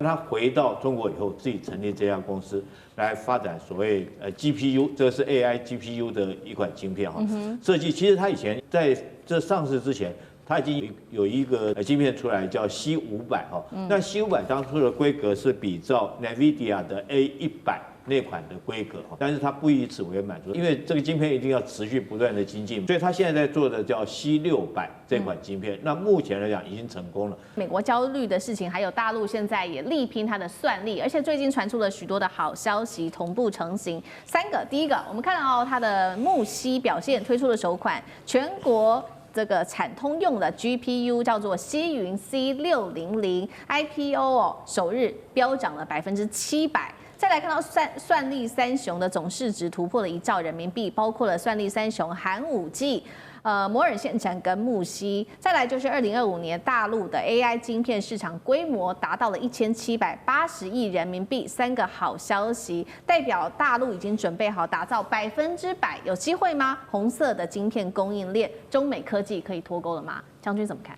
他回到中国以后，自己成立这家公司来发展所谓GPU， 这个是 AI GPU 的一款晶片哈。设计其实他以前在这上市之前，他已经有一个晶片出来叫 C500哈。那 C500当初的规格是比照 NVIDIA 的 A100。那款的规格，但是它不以此为满足，因为这个晶片一定要持续不断的精进，所以它现在在做的叫 C600这款晶片，那目前来讲已经成功了。美国焦虑的事情，还有大陆现在也力拼它的算力，而且最近传出了许多的好消息同步成型。3个，第一个，我们看到它的木犀表现推出了首款全国这个产通用的 GPU 叫做西云 C600 IPO 首日飙涨了700%。再来看到算力三雄的总市值突破了1兆人民币，包括了算力三雄寒武纪、摩尔线程跟木犀。再来就是2025年大陆的 AI 晶片市场规模达到了1780亿人民币，3个好消息，代表大陆已经准备好打造100%，有机会吗？红色的晶片供应链，中美科技可以脱钩了吗？将军怎么看？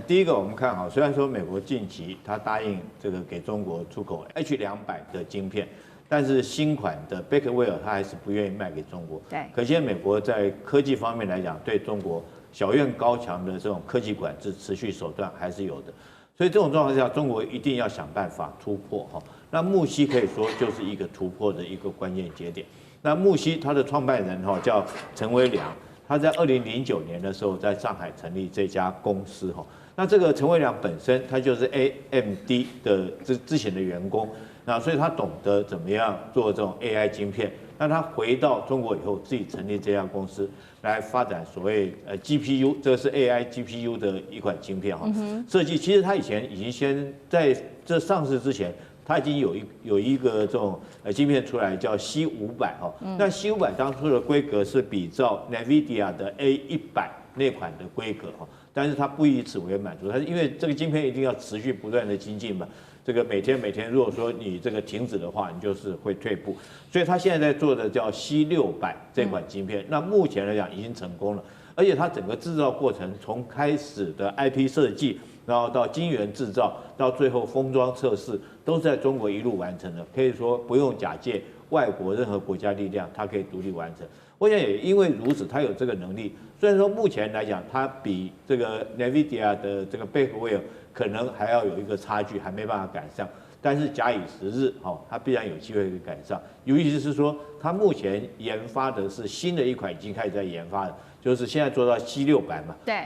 第一个我们看好，虽然说美国近期它答应这个给中国出口 H200的晶片，但是新款的 Blackwell 它还是不愿意卖给中国。对，可见美国在科技方面来讲，对中国小院高墙的这种科技管制持续手段还是有的。所以这种状况下，中国一定要想办法突破哈。那木犀可以说就是一个突破的一个关键节点。那木犀它的创办人哈叫陈维良。他在2009年的时候在上海成立这家公司哈，那这个陈维良本身他就是 AMD 的之前的员工，那所以他懂得怎么样做这种 AI 晶片。那他回到中国以后，自己成立这家公司来发展所谓GPU， 这个是 AI GPU 的一款晶片哈。设计其实他以前已经先在这上市之前。它已经有一个这种晶片出来叫 C500哈，那 C500当初的规格是比照 NVIDIA 的 A100那款的规格哈，但是它不以此为满足，它是因为这个晶片一定要持续不断的精进嘛，这个每天如果说你这个停止的话，你就是会退步，所以它现在在做的叫 C600这款晶片，那目前来讲已经成功了，而且它整个制造过程从开始的 IP 设计。然后到晶圆制造，到最后封装测试，都是在中国一路完成的，可以说不用假借外国任何国家力量，它可以独立完成。我想也因为如此，它有这个能力。虽然说目前来讲，它比这个 NVIDIA 的这个 Blackwell 可能还要有一个差距，还没办法赶上。但是假以时日，它必然有机会可以赶上。尤其是说，它目前研发的是新的一款，已经开始在研发了。就是现在做到 C600嘛，对，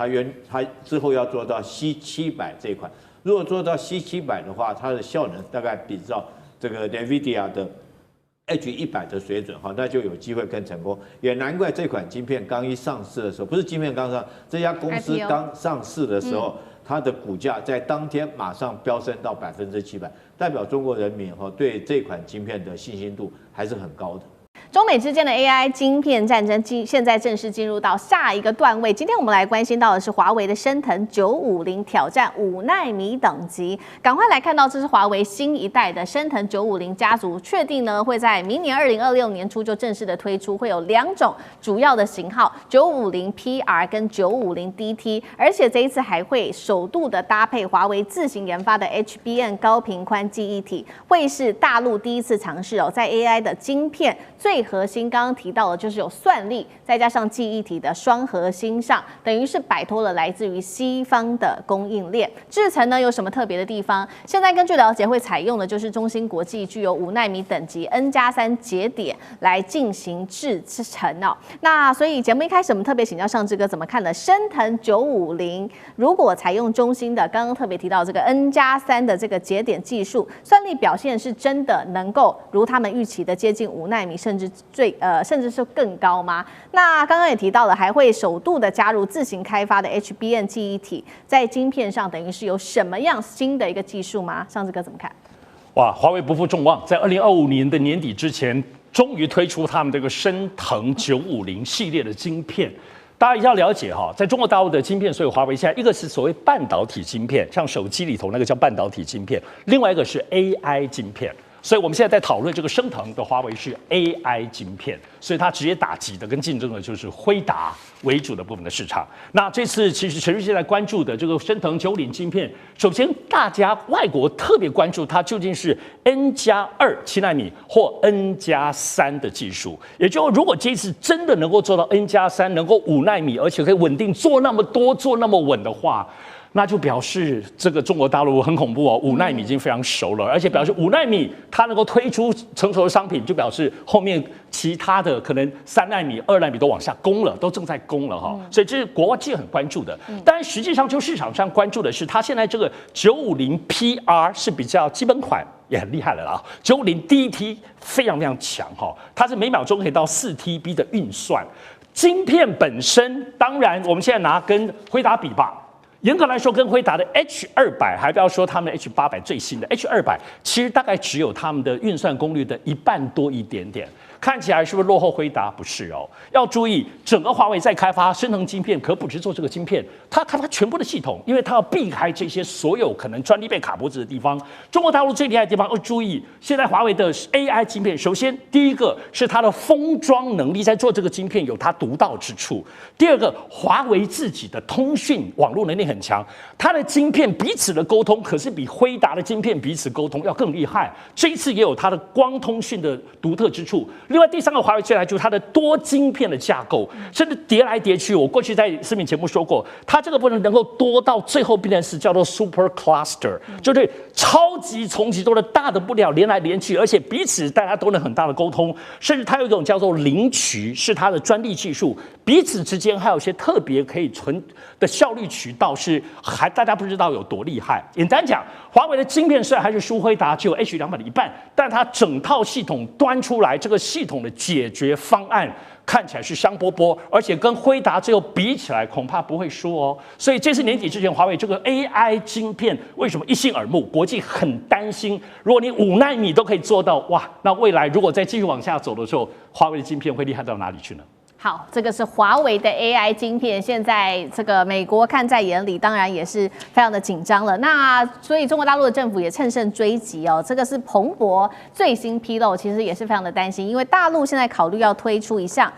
它之后要做到 C700这一款。如果做到 C700的话，它的效能大概比照这个 NVIDIA 的 H100的水准，那就有机会更成功。也难怪这款晶片刚一上市的时候，不是晶片刚上，这家公司刚上市的时候，它的股价在当天马上飙升到700%，代表中国人民对这款晶片的信心度还是很高的。中美之间的 AI 晶片战争现在正式进入到下一个段位。今天我们来关心到的是华为的升腾950挑战5奈米等级。赶快来看到，这是华为新一代的升腾950家族，确定呢会在明年2026年初就正式的推出，会有2种主要的型号，950PR 跟950DT， 而且这一次还会首度的搭配华为自行研发的 HBM 高频宽记忆体，会是大陆第一次尝试在 AI 的晶片最核心刚刚提到的就是有算力，再加上记忆体的双核心上，等于是摆脱了来自于西方的供应链。制程呢有什么特别的地方？现在根据了解，会采用的就是中芯国际具有5奈米等级 N+3 节点来进行制程哦。那所以节目一开始我们特别请教尚志哥怎么看呢？升腾950如果采用中芯的，刚刚特别提到这个 N+3 的这个节点技术，算力表现是真的能够如他们预期的接近5奈米，甚至是更高吗？那刚刚也提到了，还会首度的加入自行开发的 HBM 记忆体，在晶片上等于是有什么样新的一个技术吗？尚志哥怎么看？哇，华为不负众望，在2025年的年底之前，终于推出他们这个升腾950系列的晶片。大家一定要了解哈，在中国大陆的晶片，所以华为现在一个是所谓半导体晶片，像手机里头那个叫半导体晶片，另外一个是 AI 晶片。所以我们现在在讨论这个升腾的华为是 AI 晶片，所以它直接打击的跟竞争的就是辉达为主的部分的市场。那这次其实全世界在关注的这个升腾90晶片，首先大家外国特别关注它究竟是 N+2 7奈米或 N+3的技术，也就是如果这次真的能够做到 N+3，能够5奈米，而且可以稳定做那么多、做那么稳的话，那就表示这个中国大陆很恐怖哦，5奈米已经非常熟了，而且表示5奈米它能够推出成熟的商品，就表示后面其他的可能3奈米、2奈米都往下攻了，都正在攻了哈。所以这是国外界很关注的。但实际上就市场上关注的是，它现在这个950 PR 是比较基本款。也很厉害了啦，950第一梯非常非常强哈，它是每秒钟可以到4TB 的运算。晶片本身，当然我们现在拿跟辉达比吧，严格来说跟辉达的 H200，还不要说他们的 H800 最新的 H200，其实大概只有他们的运算功率的一半多一点点。看起来是不是落后辉达？不是哦，要注意，整个华为在开发升腾晶片，可不只做这个晶片，它开发全部的系统，因为它要避开这些所有可能专利被卡脖子的地方。中国大陆最厉害的地方要注意，现在华为的 AI 晶片，首先第一个是它的封装能力，在做这个晶片有它独到之处；第二个，华为自己的通讯网络能力很强，它的晶片彼此的沟通可是比辉达的晶片彼此沟通要更厉害。这一次也有它的光通讯的独特之处。另外第三个华为最来就是它的多晶片的架构，甚至叠来叠去。我过去在视频节目说过，它这个部分能够多到最后变成是叫做 super cluster， 就是超级重级多的大的不了，连来连去，而且彼此大家都能很大的沟通。甚至它有一种叫做零渠，是它的专利技术，彼此之间还有一些特别可以存的效率渠道，是还大家不知道有多厉害。简单讲，华为的晶片虽然还是输辉达只有 H200的一半，但它整套系统端出来，这个系统的解决方案看起来是香饽饽，而且跟辉达最后比起来，恐怕不会输哦。所以这次年底之前，华为这个 AI 晶片为什么一兴耳目？国际很担心，如果你5奈米都可以做到，哇，那未来如果再继续往下走的时候，华为的晶片会厉害到哪里去呢？好，这个是华为的 AI 晶片，现在这个美国看在眼里，当然也是非常的紧张了。那所以中国大陆的政府也乘胜追击哦，这个是彭博最新披露，其实也是非常的担心，因为大陆现在考虑要推出一项。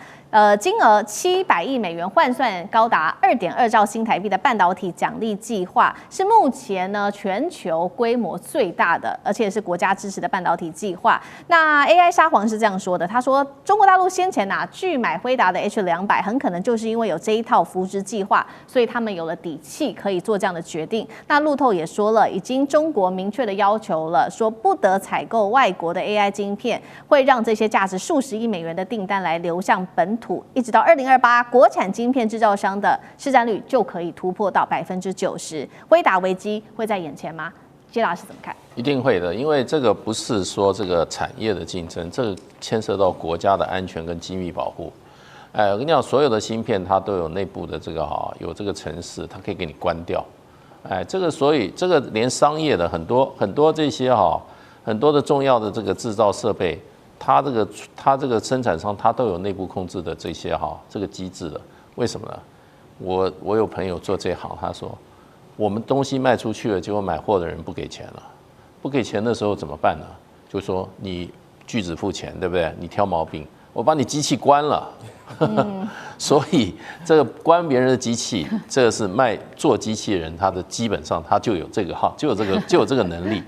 金额700亿美元，换算高达2.2兆新台币的半导体奖励计划，是目前呢全球规模最大的，而且是国家支持的半导体计划。那 AI 沙皇是这样说的，他说中国大陆先前拒买辉达的 H200，很可能就是因为有这一套扶植计划，所以他们有了底气可以做这样的决定。那路透也说了，已经中国明确的要求了，说不得采购外国的 AI 晶片，会让这些价值数十亿美元的订单来流向本土。一直到2028，国产晶片制造商的市占率就可以突破到90%。辉达危机会在眼前吗？谢老师怎么看？一定会的，因为这个不是说这个产业的竞争，这个牵涉到国家的安全跟机密保护。我跟你讲，所有的芯片它都有内部的这个有这个程式，它可以给你关掉。这个所以这个连商业的很多这些很多的重要的这个制造设备。它这个生产商，它都有内部控制的这些这个机制的，为什么呢？我有朋友做这行，他说我们东西卖出去了，结果买货的人不给钱了，不给钱的时候怎么办呢？就说你拒止付钱，对不对？你挑毛病，我把你机器关了。所以这个关别人的机器，这个是做机器人，他的基本上他就有这个能力。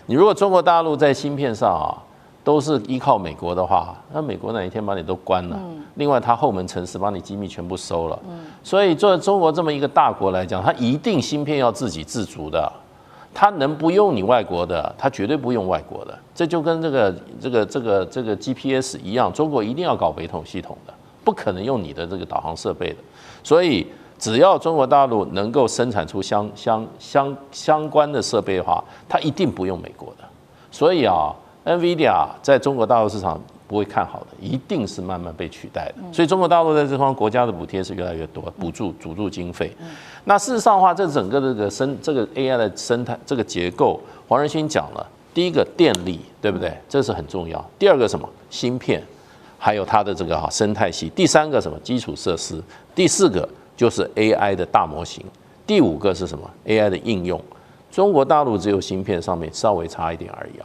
你如果中国大陆在芯片上都是依靠美国的话，那美国哪一天把你都关了？另外，它后门程式把你机密全部收了。所以，作为中国这么一个大国来讲，它一定芯片要自给自足的。它能不用你外国的，它绝对不用外国的。这就跟这个 GPS 一样，中国一定要搞北统系统的，不可能用你的这个导航设备的。所以，只要中国大陆能够生产出相关的设备的话，它一定不用美国的。所以NVIDIA 在中国大陆市场不会看好的，一定是慢慢被取代的。所以中国大陆在这方面国家的补贴是越来越多，补助经费。那事实上的话，这整个这个 AI 的生态这个结构，黄仁勋讲了，第一个电力，对不对？这是很重要。第二个什么？芯片，还有它的这个生态系。第三个什么？基础设施。第四个就是 AI 的大模型。第五个是什么 ？AI 的应用。中国大陆只有芯片上面稍微差一点而已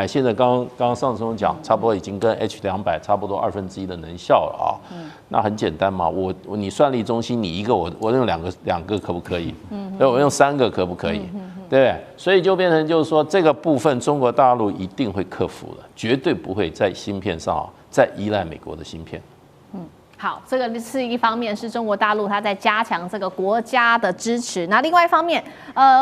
现在刚刚上次讲，差不多已经跟 H200差不多1/2的能效了啊。那很简单嘛，你算力中心你一个，我用两个可不可以？对，我用3个可不可以？对不对？所以就变成就是说，这个部分中国大陆一定会克服的，绝对不会在芯片上再依赖美国的芯片。好，这个是一方面，是中国大陆它在加强这个国家的支持。那另外一方面，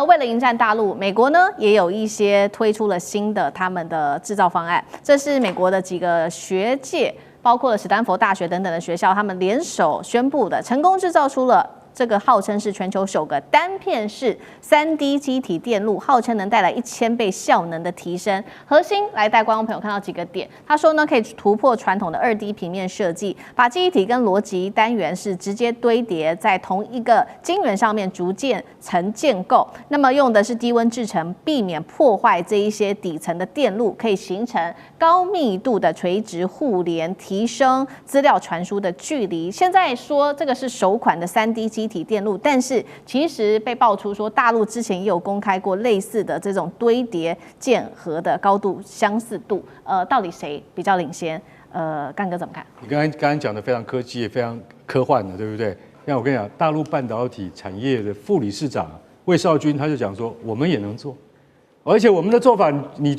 为了迎战大陆，美国呢也有一些推出了新的他们的制造方案。这是美国的几个学界，包括了史丹佛大学等等的学校，他们联手宣布的，成功制造出了这个号称是全球首个单片式3D 基体电路，号称能带来1000倍效能的提升。核心来带观众朋友看到几个点，他说呢，可以突破传统的2D 平面设计，把记忆体跟逻辑单元是直接堆叠在同一个晶圆上面，逐渐层建构。那么用的是低温制程，避免破坏这一些底层的电路，可以形成高密度的垂直互联，提升资料传输的距离。现在说这个是首款的3D 基体电路，但是其实被爆出说大陆之前也有公开过类似的这种堆叠键合的高度相似度，到底谁比较领先？干哥怎么看？你刚刚讲的非常科技，也非常科幻的，对不对？那我跟你讲，大陆半导体产业的副理事长魏少军他就讲说，我们也能做，而且我们的做法你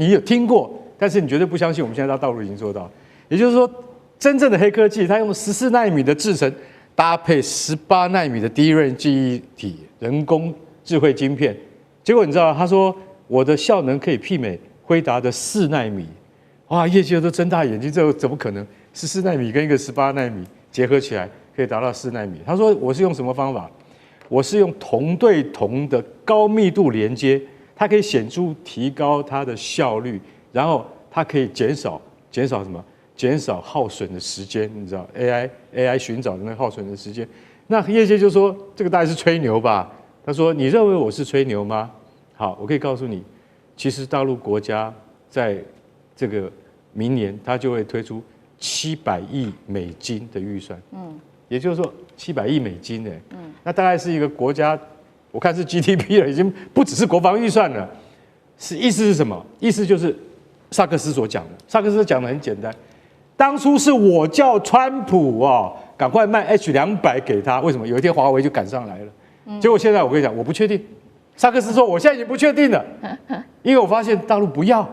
有听过，但是你绝对不相信，我们现在到大陆已经做到。也就是说，真正的黑科技，它用14奈米的制程搭配18奈米的DRAM记忆体人工智慧晶片，结果你知道，他说我的效能可以媲美辉达的4奈米，哇，业界都睁大眼睛，这怎么可能？14奈米跟一个18奈米结合起来可以达到4奈米。他说我是用什么方法？我是用铜对铜的高密度连接，它可以显著提高它的效率，然后它可以减少什么？减少耗损的时间，你知道 AI 寻找的那个耗损的时间。那业界就说这个大概是吹牛吧？他说你认为我是吹牛吗？好，我可以告诉你，其实大陆国家在这个明年它就会推出700亿美金的预算，也就是说700亿美金那大概是一个国家，我看是 GDP 了，已经不只是国防预算了。意思是什么？意思就是萨克斯所讲的，萨克斯讲的很简单。当初是我叫川普赶快卖 H200给他，为什么？有一天华为就赶上来了。结果现在我跟你讲，我不确定。萨克斯说我现在已经不确定了，因为我发现大陆不要，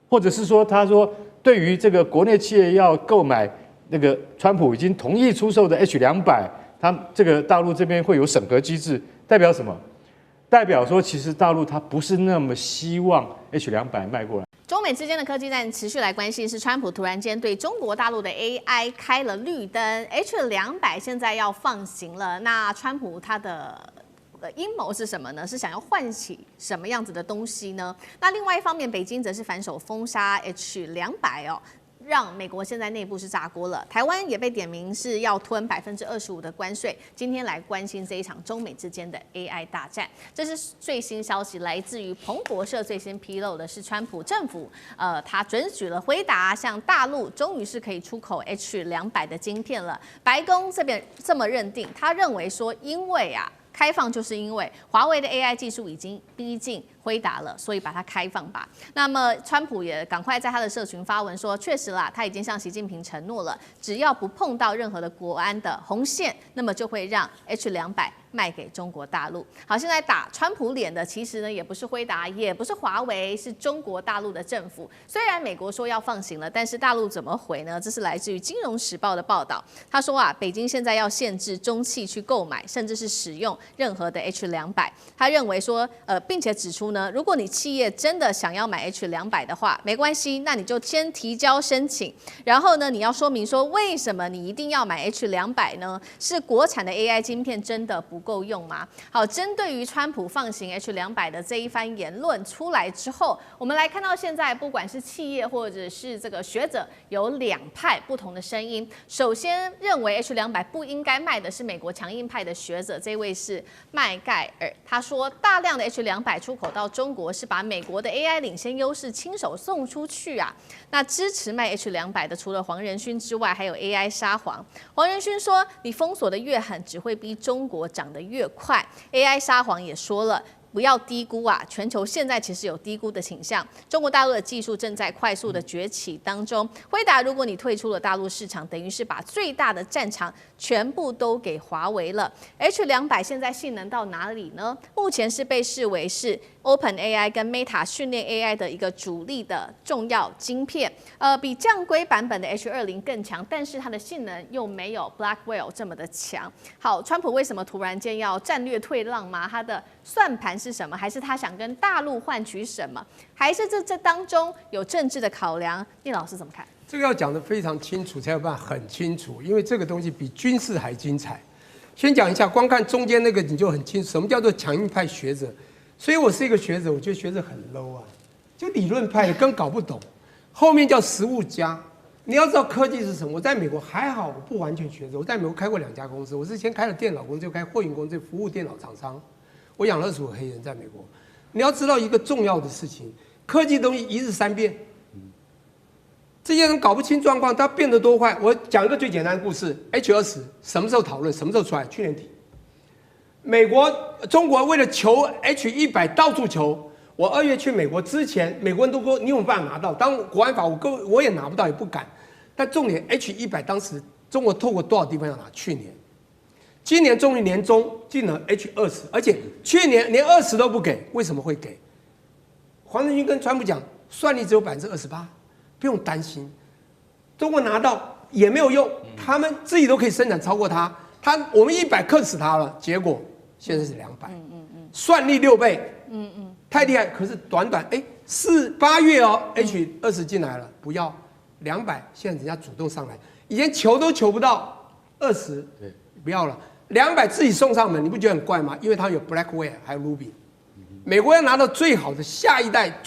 或者是说他说对于这个国内企业要购买那个川普已经同意出售的 H200，他这个大陆这边会有审核机制，代表什么？代表说其实大陆它不是那么希望 H200卖过来。中美之间的科技战持续来关心，是川普突然间对中国大陆的 AI 开了绿灯 ，H200现在要放行了。那川普他的阴谋是什么呢？是想要唤起什么样子的东西呢？那另外一方面，北京则是反手封杀 H200让美国现在内部是炸锅了，台湾也被点名是要吞25%的关税。今天来关心这一场中美之间的 AI 大战，这是最新消息，来自于彭博社最新披露的是，川普政府他准许了辉达向大陆终于是可以出口 H200的晶片了。白宫这边这么认定，他认为说，因为开放就是因为华为的 AI 技术已经逼近辉达了，所以把它开放吧。那么川普也赶快在他的社群发文说，确实啦，他已经向习近平承诺了，只要不碰到任何的国安的红线，那么就会让 H200卖给中国大陆。好，现在打川普脸的其实呢也不是辉达，也不是华为，是中国大陆的政府。虽然美国说要放行了，但是大陆怎么回呢？这是来自于《金融时报》的报道。他说北京现在要限制中企去购买，甚至是使用任何的 H200。他认为说，并且指出呢，如果你企业真的想要买 H200的话，没关系，那你就先提交申请，然后呢，你要说明说为什么你一定要买 H200呢？是国产的 AI 晶片真的不够用吗？好，针对于川普放行 H200的这一番言论出来之后，我们来看到现在不管是企业或者是这个学者，有2派不同的声音。首先认为 H200不应该卖的是美国强硬派的学者，这位是麦盖尔，他说大量的 H200出口到中国是把美国的 AI 领先优势亲手送出去那支持卖 H200的除了黄仁勋之外，还有 AI 沙皇。黄仁勋说，你封锁的越狠，只会逼中国涨得越快。AI 沙皇也说了，不要低估啊，全球现在其实有低估的倾向。中国大陆的技术正在快速的崛起当中。辉达，如果你退出了大陆市场，等于是把最大的战场全部都给华为了。H200现在性能到哪里呢？目前是被视为是 OpenAI 跟 Meta 训练 AI 的一个主力的重要晶片，比降规版本的 H20更强，但是它的性能又没有 Blackwell 这么的强。好，川普为什么突然间要战略退让吗？他的算盘是什么？还是他想跟大陆换取什么？还是这当中有政治的考量？聂老师怎么看？这个要讲得非常清楚，才有办法很清楚，因为这个东西比军事还精彩。先讲一下，光看中间那个你就很清楚，什么叫做强硬派学者。所以我是一个学者，我觉得学者很 low 啊，就理论派的更搞不懂，后面叫实务家。你要知道科技是什么。我在美国还好，我不完全学者，我在美国开过2家公司，我是先开了电脑公司，就开货运公司，服务电脑厂商。我养了25个黑人在美国。你要知道一个重要的事情，科技东西一日三变。这些人搞不清状况，它变得多快。我讲一个最简单的故事 ：H20什么时候讨论？什么时候出来？去年底。中国为了求 H100到处求。我2月去美国之前，美国人都说你有办法拿到。当国安法我也拿不到，也不敢。但重点 H100当时中国透过多少地方要拿？去年，今年终于年中进了 H20，而且去年连20都不给，为什么会给？黄仁勋跟川普讲，算力只有28%，不用担心。中国拿到也没有用，他们自己都可以生产超过它。我们100克死它了，结果现在是200，算力6倍，太厉害。可是短8月哦 ，H20进来了，不要200，现在人家主动上来，以前求都求不到20，不要了，200自己送上门，你不觉得很怪吗？因为它有 Blackwell 还有 Ruby， 美国要拿到最好的下一代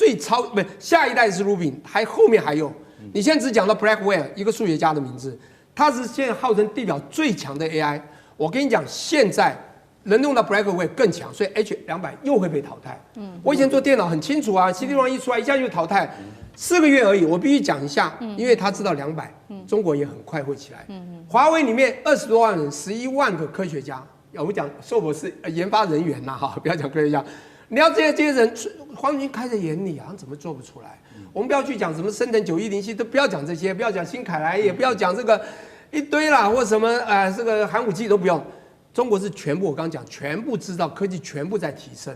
下一代是 Ruby， 后面还有，你现在只讲到 Blackwell 一个数学家的名字。它是现在号称地表最强的 AI， 我跟你讲，现在能用到 Blackwell 更强，所以 H200又会被淘汰。我以前做电脑很清楚啊 ，CD-ROM 一出来一下就淘汰，4个月而已。我必须讲一下，因为他知道200，中国也很快会起来。华为里面20多万人，11万个科学家，我讲硕博士研发人员呐，哈，不要讲科学家。你要这些人，黄仁勋开在眼里啊，怎么做不出来？我们不要去讲什么升腾9107系，都不要讲这些，不要讲新凯莱，也不要讲这个一堆啦，或什么这个寒武纪都不用。中国是全部，我刚刚讲，全部知道科技全部在提升。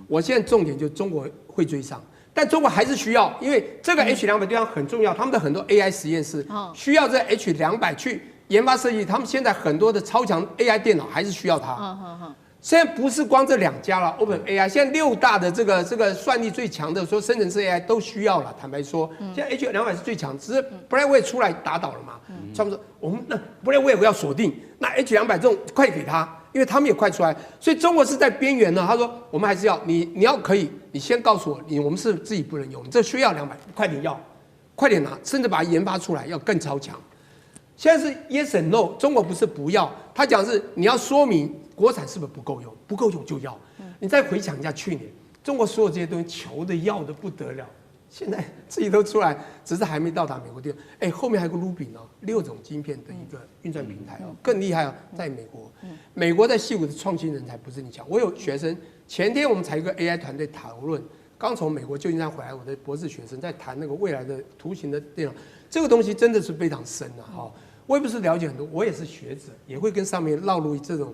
我现在重点就是中国会追上，但中国还是需要，因为这个 H200对他很重要，他们的很多 AI 实验室需要这 H200去研发设计，他们现在很多的超强 AI 电脑还是需要它。现在不是光这2家了 ，OpenAI 现在6大的这个算力最强的，说生成式 AI 都需要了。坦白说，现在 H200是最强，只是 Blackwell 出来打倒了嘛。他们说我们那 Blackwell 要锁定，那 H200这种快给他，因为他们也快出来，所以中国是在边缘呢。他说我们还是要你要可以，你先告诉我，我们是自己不能用，这需要200，快点要，快点拿，甚至把它研发出来，要更超强。现在是 yes and no， 中国不是不要，他讲是你要说明国产是不是不够用，不够用就要。你再回想一下去年，中国所有这些东西求的要的不得了，现在自己都出来，只是还没到达美国地方。后面还有个 Ruby 哦，6种晶片的一个运算平台哦，更厉害哦，在美国。美国在矽谷的创新人才不是你讲，我有学生，前天我们才一个 AI 团队讨论，刚从美国旧金山回来，我的博士学生在谈那个未来的图形的电脑，这个东西真的是非常深啊，哈。我也不是了解很多，我也是学者，也会跟上面绕入这种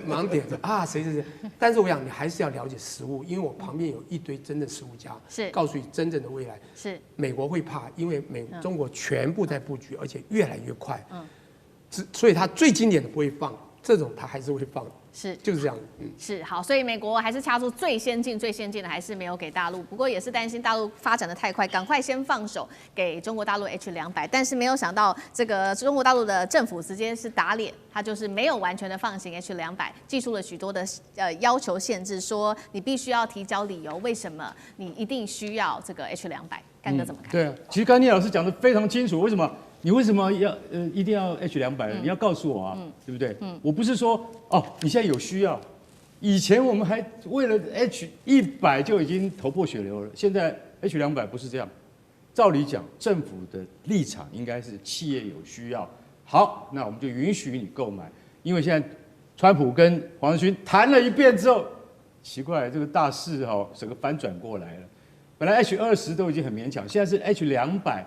盲点啊，谁，但是我想你还是要了解实务，因为我旁边有一堆真的实务家，是告诉你真正的未来。是美国会怕，因为中国全部在布局，而且越来越快，所以他最经典的不会放，这种他还是会放。是，就是这样。是好，所以美国还是掐住最先进的，还是没有给大陆。不过也是担心大陆发展的太快，赶快先放手给中国大陆 H200。但是没有想到，这个中国大陆的政府直接是打脸，他就是没有完全的放行 H200，寄出了许多的要求限制，说你必须要提交理由，为什么你一定需要这个 H200？干哥怎么看？对啊，其实刚才聂老师讲的非常清楚，为什么？你为什么要一定要 H200？你要告诉我啊，对不对？我不是说哦，你现在有需要，以前我们还为了 H100就已经头破血流了，现在 H200不是这样。照理讲，政府的立场应该是企业有需要，好，那我们就允许你购买。因为现在川普跟黄仁勋谈了一遍之后，奇怪，这个大势整个翻转过来了。本来 H20都已经很勉强，现在是 H200，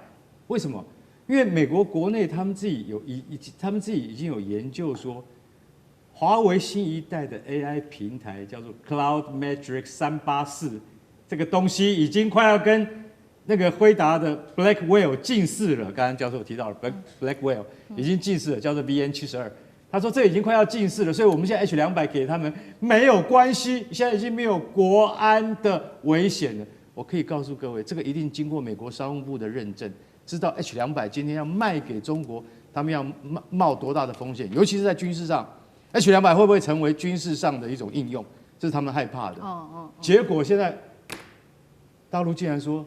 为什么？因为美国国内他们自己已经有研究说，华为新一代的 AI 平台叫做 Cloud Matrix 384，这个东西已经快要跟那个辉达的 Blackwell 近似了。刚刚教授提到了 Blackwell 已经近似了，叫做 VN72。他说这已经快要近似了，所以我们现在 H200给他们没有关系，现在已经没有国安的危险了。我可以告诉各位，这个一定经过美国商务部的认证，知道 H200今天要卖给中国，他们要冒多大的风险，尤其是在军事上 ，H200会不会成为军事上的一种应用，这是他们害怕的。结果现在大陆竟然说，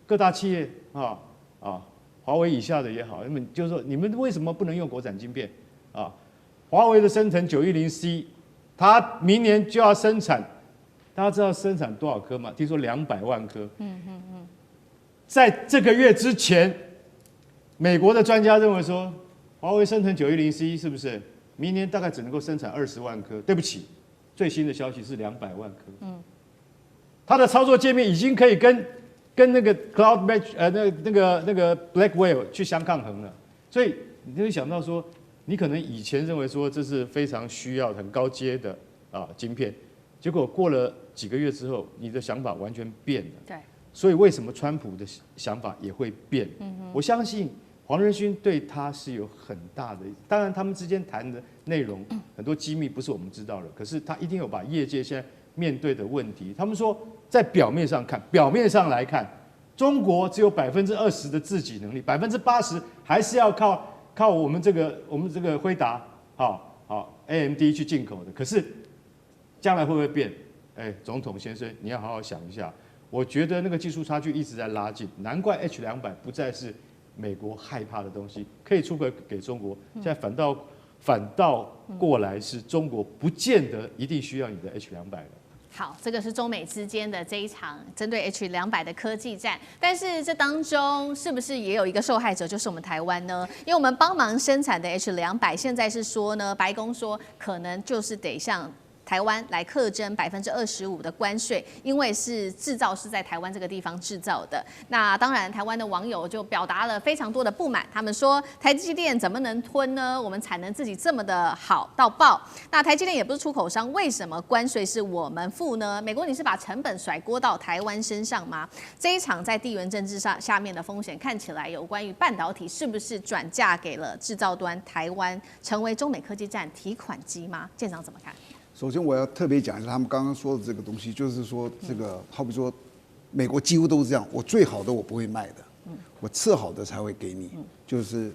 各大企业华为以下的也好，就是说你们为什么不能用国产晶片啊？华为的升腾 910C， 它明年就要生产，大家知道生产多少颗吗？听说200万颗。在这个月之前，美国的专家认为说，华为升腾 910C 是不是明年大概只能够生产20万颗？对不起，最新的消息是200万颗。它的操作界面已经可以跟那个 Cloud Match 那个 Blackwell 去相抗衡了，所以你就会想到说，你可能以前认为说这是非常需要很高阶的晶片，结果过了几个月之后，你的想法完全变了。对，所以为什么川普的想法也会变？我相信黄仁勋对他是有很大的，当然他们之间谈的内容很多机密不是我们知道的，可是他一定有把业界现在面对的问题，他们说在表面上来看，中国只有20%的自给能力，80%还是要靠我们这个辉达AMD 去进口的。可是将来会不会变？总统先生，你要好好想一下。我觉得那个技术差距一直在拉近，难怪 H200不再是美国害怕的东西，可以出口给中国。现在反倒过来是中国不见得一定需要你的 H200了。好，这个是中美之间的这一场针对 H200的科技战，但是这当中是不是也有一个受害者，就是我们台湾呢？因为我们帮忙生产的 H200，现在是说呢，白宫说可能就是得向台湾来课征25%的关税，因为是制造是在台湾这个地方制造的。那当然，台湾的网友就表达了非常多的不满，他们说台积电怎么能吞呢？我们产能自己这么的好到爆，那台积电也不是出口商，为什么关税是我们付呢？美国你是把成本甩锅到台湾身上吗？这一场在地缘政治上下面的风险，看起来有关于半导体是不是转嫁给了制造端台湾，成为中美科技战提款机吗？舰长怎么看？首先，我要特别讲一下他们刚刚说的这个东西，就是说这个好比说，美国几乎都是这样，我最好的我不会卖的，我次好的才会给你。就是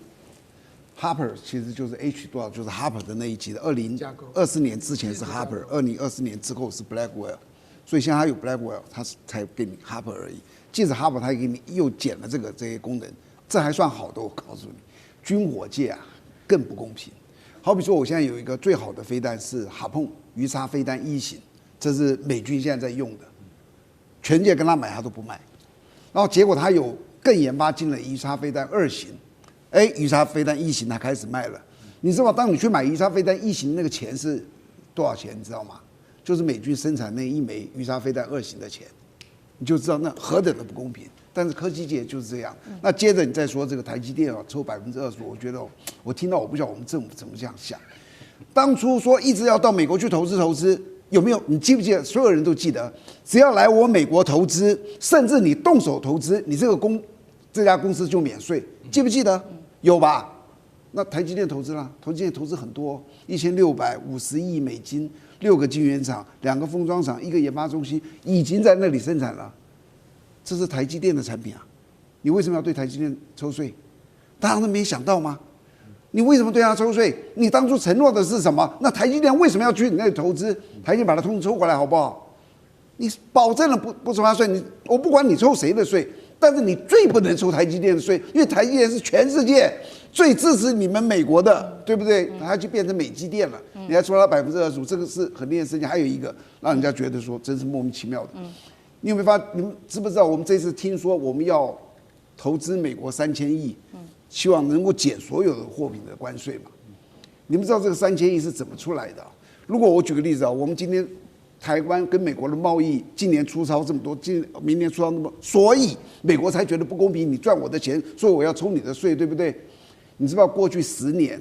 Harper 其实就是 H 多少，就是 Harper 的那一级的2024年之前是 Harper，2024年之后是 Blackwell， 所以现在它有 Blackwell， 它才给你 Harper 而已。即使 Harper 它给你又减了这些功能，这还算好的。我告诉你，军火界啊更不公平。好比说，我现在有一个最好的飞弹是哈碰鱼叉飞弹1型，这是美军现在在用的，全世界跟他买他都不卖。然后结果他有更研发进了鱼叉飞弹2型，鱼叉飞弹1型他开始卖了。你知道当你去买鱼叉飞弹1型那个钱是多少钱？你知道吗？就是美军生产那1枚鱼叉飞弹2型的钱，你就知道那何等的不公平。但是科技界就是这样。那接着你再说这个台积电抽25%，我觉得我听到我不晓得我们政府怎么这样想。当初说一直要到美国去投资，有没有？你记不记得？所有人都记得，只要来我美国投资，甚至你动手投资，你这家公司就免税，记不记得？有吧？那台积电投资了，台积电投资很多，1650亿美金，6个晶圆厂，2个封装厂，1个研发中心，已经在那里生产了。这是台积电的产品啊，你为什么要对台积电抽税？大家都没想到吗？你为什么对他抽税？你当初承诺的是什么？那台积电为什么要去你那里投资？台积电把它通通抽回来好不好？你保证了不抽他税，我不管你抽谁的税，但是你最不能抽台积电的税，因为台积电是全世界最支持你们美国的，对不对？它就变成美积电了，你还抽他25%，这个是很令人生气。还有一个让人家觉得说真是莫名其妙的。你有没有你们知不知道？我们这次听说我们要投资美国3000亿，希望能够减所有的货品的关税嘛？你们知道这个3000亿是怎么出来的？如果我举个例子啊，我们今天台湾跟美国的贸易今年出超这么多，明年出超那么，所以美国才觉得不公平，你赚我的钱，所以我要抽你的税，对不对？你知道过去10年，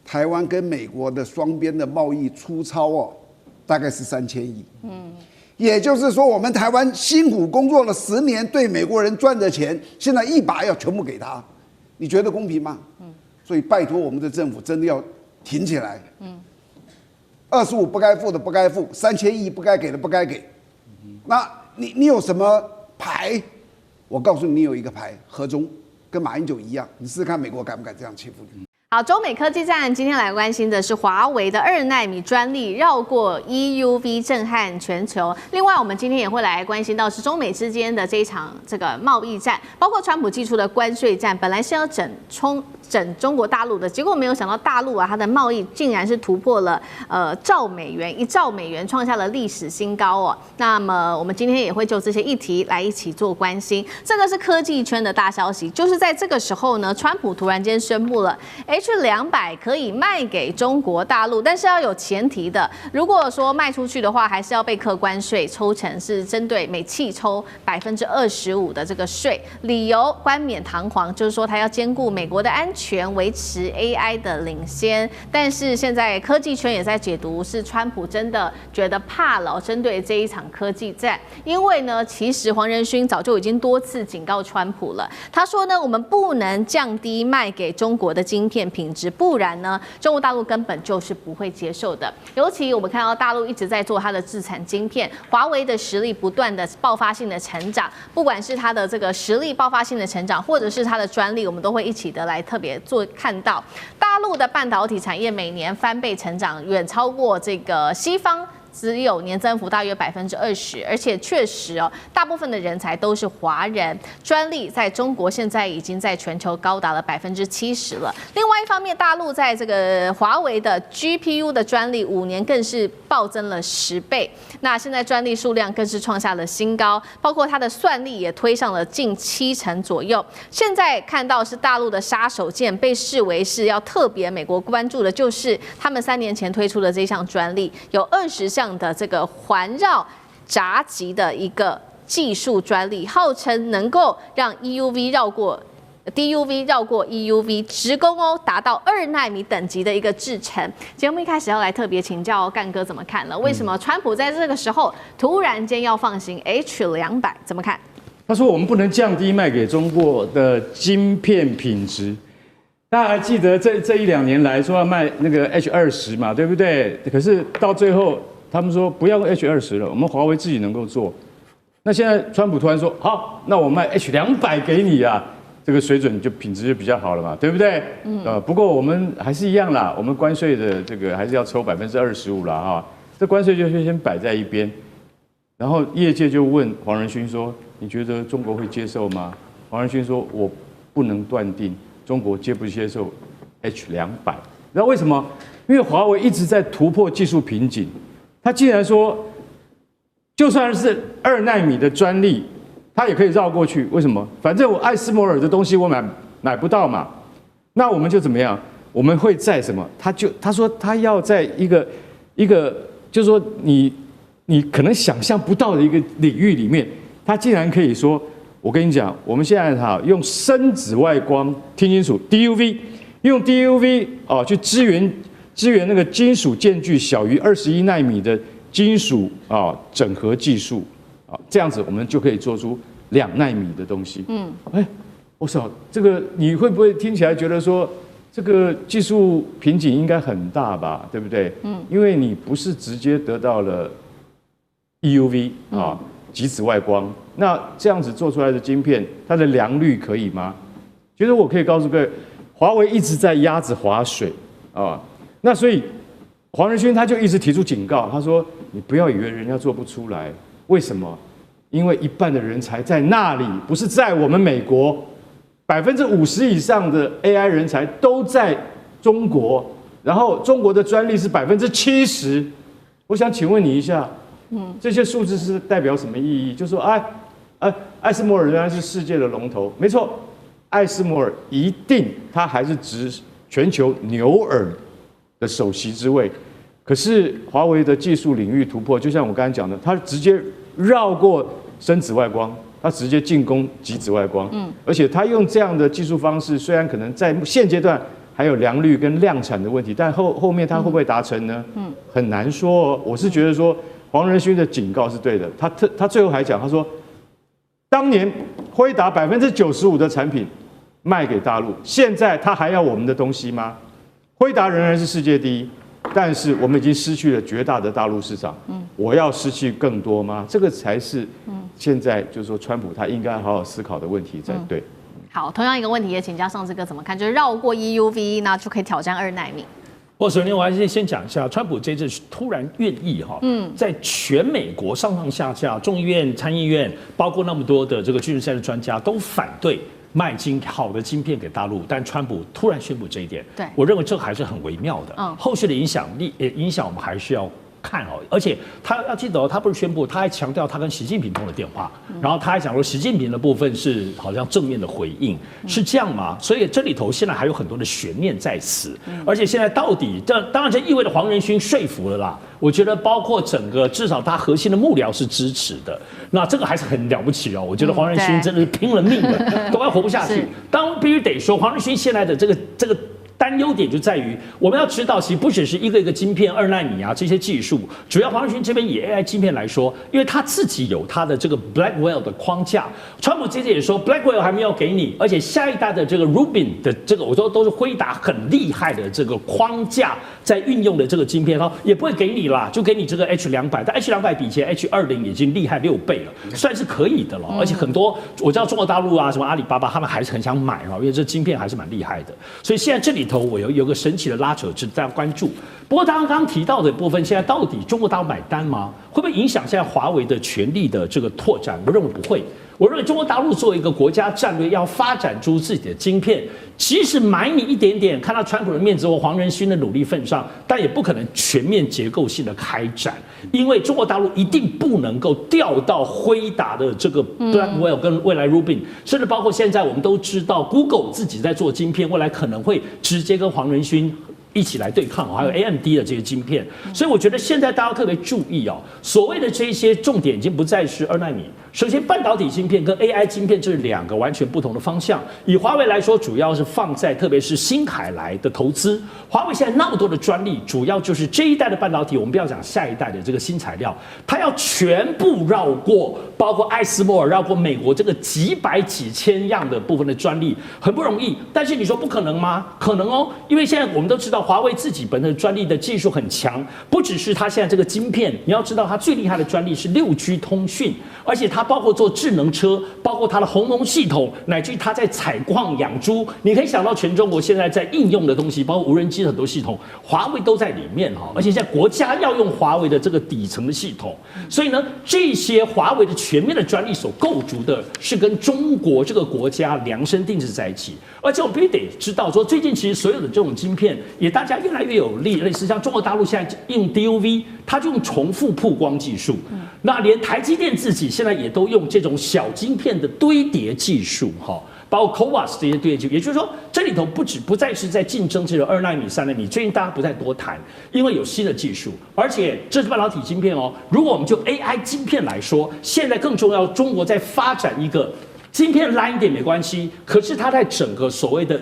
台湾跟美国的双边的贸易出超哦，大概是3000亿。也就是说，我们台湾辛苦工作了10年，对美国人赚的钱，现在一把要全部给他，你觉得公平吗？所以拜托我们的政府真的要挺起来。25不该付的不该付，3000亿不该给的不该给。那你有什么牌？我告诉你，你有一个牌，和中跟马英九一样，你试试看美国敢不敢这样欺负你？好，中美科技战今天来关心的是华为的2奈米专利绕过 EUV 震撼全球。另外，我们今天也会来关心到是中美之间的这一场这个贸易战，包括川普寄出的关税战，本来是要整中国大陆的，结果没有想到大陆啊，它的贸易竟然是突破了1兆美元，创下了历史新高哦。那么我们今天也会就这些议题来一起做关心。这个是科技圈的大消息，就是在这个时候呢，川普突然间宣布了H200可以卖给中国大陆，但是要有前提的，如果说卖出去的话，还是要被课关税，抽成是针对每汽抽25%的这个税，理由冠冕堂皇，就是说它要兼顾美国的安全，维持 AI 的领先。但是现在科技圈也在解读，是川普真的觉得怕了，针对这一场科技战，因为呢，其实黄仁勋早就已经多次警告川普了，他说呢，我们不能降低卖给中国的晶片品质，不然呢，中国大陆根本就是不会接受的。尤其我们看到大陆一直在做它的自产晶片，华为的实力不断的爆发性的成长，不管是它的这个实力爆发性的成长，或者是它的专利，我们都会一起的来特别做看到。大陆的半导体产业每年翻倍成长，远超过这个西方。只有年增幅大约20%，而且确实哦，大部分的人才都是华人，专利在中国现在已经在全球高达了70%了。另外一方面，大陆在这个华为的 GPU 的专利5年更是暴增了10倍，那现在专利数量更是创下了新高，包括它的算力也推上了近70%左右。现在看到是大陆的杀手锏，被视为是要特别美国关注的，就是他们3年前推出的这项专利，有20项的这个环绕闸极的一个技术专利，号称能够让 DUV 绕过 EUV 直攻哦，达到2奈米等级的一个制程。节目一开始要来特别请教干哥怎么看了？为什么川普在这个时候突然间要放行 H200？怎么看？他说我们不能降低卖给中国的晶片品质。大家还记得这1-2年来说要卖那个 H20嘛，对不对？可是到最后他们说不要用 H20了，我们华为自己能够做。那现在川普突然说好，那我卖 H200给你啊，这个水准就品质就比较好了嘛，对不对？不过我们还是一样啦，我们关税的这个还是要抽25%啦哈，这关税就先摆在一边。然后业界就问黄仁勋说：“你觉得中国会接受吗？”黄仁勋说：“我不能断定中国接不接受 H200。”你知道为什么？因为华为一直在突破技术瓶颈。他既然说，就算是2奈米的专利，他也可以绕过去。为什么？反正我艾斯摩尔的东西我买不到嘛。那我们就怎么样？我们会在什么？他说他要在一个，就是说你可能想象不到的一个领域里面，他竟然可以说，我跟你讲，我们现在用深紫外光，听清楚 ，DUV， 用 DUV 去支援那个金属间距小于21奈米的金属整合技术这样子我们就可以做出2奈米的东西。我操，这个你会不会听起来觉得说这个技术瓶颈应该很大吧？对不对？因为你不是直接得到了 EUV 极紫外光，那这样子做出来的晶片，它的良率可以吗？其实我可以告诉各位，华为一直在鸭子划水那所以黄仁勋他就一直提出警告，他说：“你不要以为人家做不出来，为什么？因为一半的人才在那里，不是在我们美国，50%以上的 AI 人才都在中国，然后中国的专利是70%。我想请问你一下，这些数字是代表什么意义？就说艾斯摩尔仍然是世界的龙头，没错，艾斯摩尔一定它还是全球牛耳的首席之位，可可是华为的技术领域突破，就像我刚才讲的，它直接绕过深紫外光，它直接进攻极紫外光。而且它用这样的技术方式，虽然可能在现阶段还有良率跟量产的问题，但后面它会不会达成呢？很难说。我是觉得说黄仁勋的警告是对的，他最后还讲，他说，当年辉达95%的产品卖给大陆，现在他还要我们的东西吗？辉达仍然是世界第一，但是我们已经失去了绝大的大陆市场。我要失去更多吗？这个才是现在就是说川普他应该好好思考的问题才对。好，同样一个问题也请教上次哥怎么看，就是绕过 EUV 那就可以挑战2奈米。首先我还是先讲一下，川普这次突然愿意在全美国上下众议院、参议院，包括那么多的这个军事赛的专家都反对卖好的晶片给大陆，但川普突然宣布这一点，对，我认为这还是很微妙的。后续的影响我们还是要看而且他要记得他不是宣布，他还强调他跟习近平通了电话，然后他还讲说习近平的部分是好像正面的回应，是这样吗？所以这里头现在还有很多的悬念在此，而且现在到底当然这意味着黄仁勋说服了啦。我觉得包括整个至少他核心的幕僚是支持的，那这个还是很了不起哦。我觉得黄仁勋真的是拼了命的，都快活不下去。当然必须得说，黄仁勋现在的这个担忧点就在于，我们要知道，其实不只是一个一个晶片2奈米这些技术，主要黄仁勋这边以 AI 晶片来说，因为他自己有他的这个 Blackwell 的框架，川普这次也说 Blackwell 还没有给你，而且下一代的这个 Rubin 的这个，我说都是辉达很厉害的这个框架在运用的这个晶片，也不会给你啦，就给你这个 H200，但 H200 比起 H20已经厉害6倍了，算是可以的了。而且很多我知道中国大陆什么阿里巴巴，他们还是很想买因为这晶片还是蛮厉害的，所以现在这里头我有个神奇的拉扯值得大家关注。不过刚刚提到的部分，现在到底中国大陆买单吗？会不会影响现在华为的权力的这个拓展？我认为不会。我认为中国大陆作为一个国家战略，要发展出自己的晶片，即使买你一点点，看到川普的面子或黄仁勋的努力份上，但也不可能全面结构性的开展，因为中国大陆一定不能够调到辉达的这个 Blackwell 跟未来 Rubin， 甚至包括现在我们都知道 Google 自己在做晶片，未来可能会直接跟黄仁勋一起来对抗，还有 AMD 的这些晶片，所以我觉得现在大家特别注意所谓的这些重点已经不再是2奈米。首先，半导体晶片跟 AI 晶片这是2个完全不同的方向。以华为来说，主要是放在特别是新海来的投资。华为现在那么多的专利，主要就是这一代的半导体，我们不要讲下一代的这个新材料，它要全部绕过，包括艾斯摩尔绕过美国这个几百几千样的部分的专利，很不容易。但是你说不可能吗？可能因为现在我们都知道。华为自己本身专利的技术很强，不只是它现在这个晶片，你要知道它最厉害的专利是6G 通讯，而且它包括做智能车，包括它的鸿蒙系统，乃至于它在采矿养猪，你可以想到全中国现在在应用的东西，包括无人机的很多系统，华为都在里面而且现在国家要用华为的这个底层的系统，所以呢，这些华为的全面的专利所构筑的是跟中国这个国家量身定制在一起，而且我必须得知道说，最近其实所有的这种晶片也大家越来越有类似像中国大陆现在用 DUV， 它就用重复曝光技术。那连台积电自己现在也都用这种小晶片的堆叠技术，包括 CoWoS 这些堆叠技术。也就是说，这里头不再是在竞争这种2奈米、3奈米，最近大家不再多谈，因为有新的技术，而且这是半导体晶片如果我们就 AI 晶片来说，现在更重要，中国在发展一个晶片烂一点没关系，可是它在整个所谓的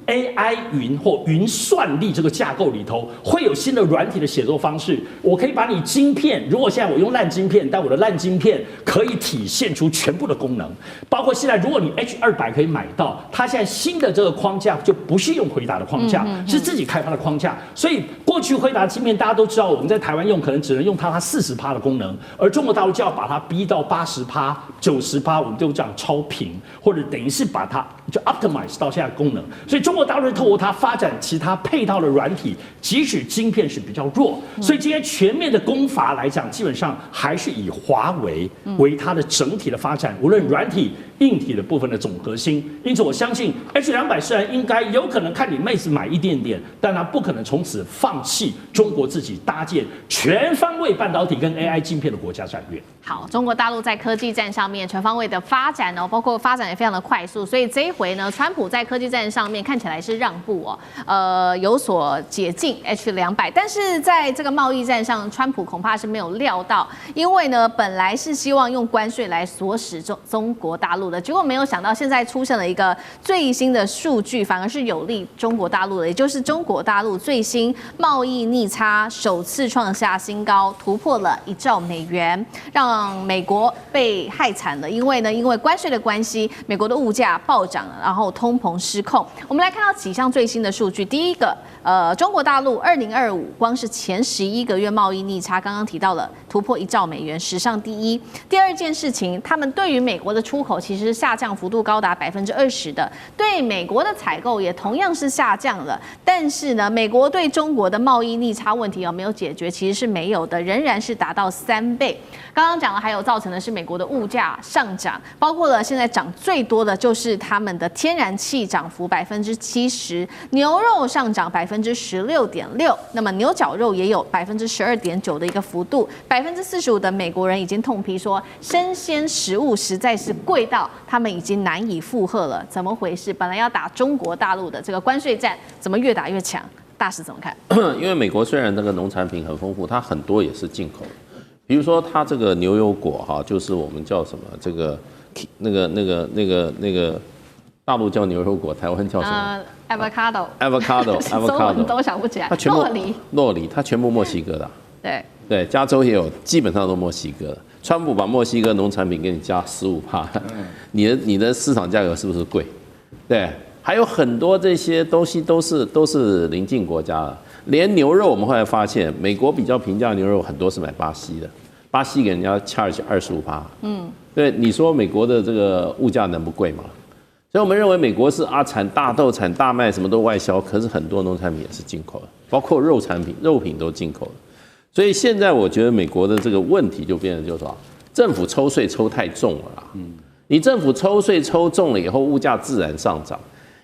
AI 云或云算力这个架构里头，会有新的软体的写作方式。我可以把你晶片，如果现在我用烂晶片，但我的烂晶片可以体现出全部的功能，包括现在如果你 H200可以买到，它现在新的这个框架就不是用辉达的框架，是自己开发的框架。所以过去辉达晶片大家都知道，我们在台湾用可能只能用它40%的功能，而中国大陆就要把它逼到80%、90%，我们就这样超频，或者等于是把它就 optimize 到现在功能。所以中国大陆透过它发展其他配套的软体，即使晶片是比较弱，所以今天全面的攻伐来讲，基本上还是以华为为它的整体的发展，无论软体硬体的部分的总核心。因此，我相信 H200虽然应该有可能看你妹子买一点点，但它不可能从此放弃中国自己搭建全方位半导体跟 AI 晶片的国家战略。好，中国大陆在科技战上面全方位的发展哦，包括发展也非常的快速，所以这一回呢，川普在科技战上面看起来是让步哦，有所解禁 H200，但是在这个贸易战上，川普恐怕是没有料到，因为呢，本来是希望用关税来锁死中国大陆的，结果没有想到现在出现了一个最新的数据，反而是有利中国大陆的，也就是中国大陆最新贸易逆差首次创下新高，突破了1兆美元，让美国被害惨了。因为关税的关系，美国的物价暴涨，然后通膨失控。我们来看到几项最新的数据，第一个，中国大陆2025光是前11个月贸易逆差，刚刚提到了突破1兆美元，史上第一。第二件事情，他们对于美国的出口其实下降幅度高达20%的，对美国的采购也同样是下降了。但是呢，美国对中国的贸易逆差问题有没有解决？其实是没有的，仍然是达到3倍。刚刚讲了，还有造成的是美国的物价上涨，包括了现在涨最多的就是他们的天然气涨幅70%，牛肉上涨16.6%，那么牛绞肉也有12.9%的一个幅度，45%的美国人已经痛批说，生鲜食物实在是贵到他们已经难以负荷了。怎么回事？本来要打中国大陆的这个关税战，怎么越打越强？大使怎么看？因为美国虽然这个农产品很丰富，它很多也是进口的。比如说，它这个牛油果哈，就是我们叫什么这个那个大陆叫牛油果，台湾叫什么？avocado，都想不起来。洛梨，它全部墨西哥的。对，加州也有，基本上都墨西哥的。川普把墨西哥农产品给你加15%，你的市场价格是不是贵？对，还有很多这些东西都是邻近国家的。连牛肉，我们后来发现，美国比较平价的牛肉很多是买巴西的，巴西给人家 charge 25%。对，你说美国的这个物价能不贵吗？所以我们认为美国是产大豆、产大麦，什么都外销，可是很多农产品也是进口的，包括肉品都进口的。所以现在我觉得美国的这个问题就变成就是说，政府抽税抽太重了啦。你政府抽税抽重了以后，物价自然上涨。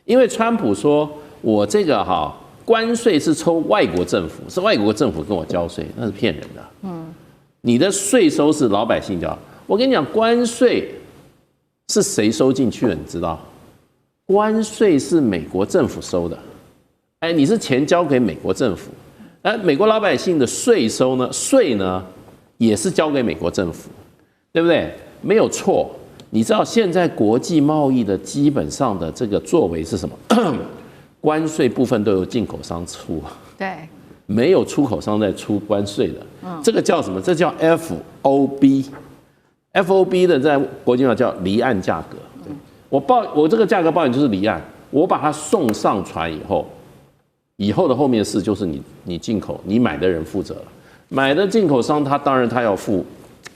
因为川普说我这个关税是抽外国政府，是外国政府跟我交税，那是骗人的。你的税收是老百姓交。我跟你讲，关税是谁收进去的？你知道？关税是美国政府收的。你是钱交给美国政府，美国老百姓的税呢，也是交给美国政府，对不对？没有错。你知道现在国际贸易的基本上的这个作为是什么？关税部分都由进口商出，对，没有出口商在出关税的。这个叫什么？这叫 FOB。FOB 的在国际上叫离岸价格。我这个价格报你就是离岸，我把它送上船以后的后面事就是你进口，你买的人负责了。买的进口商当然他要付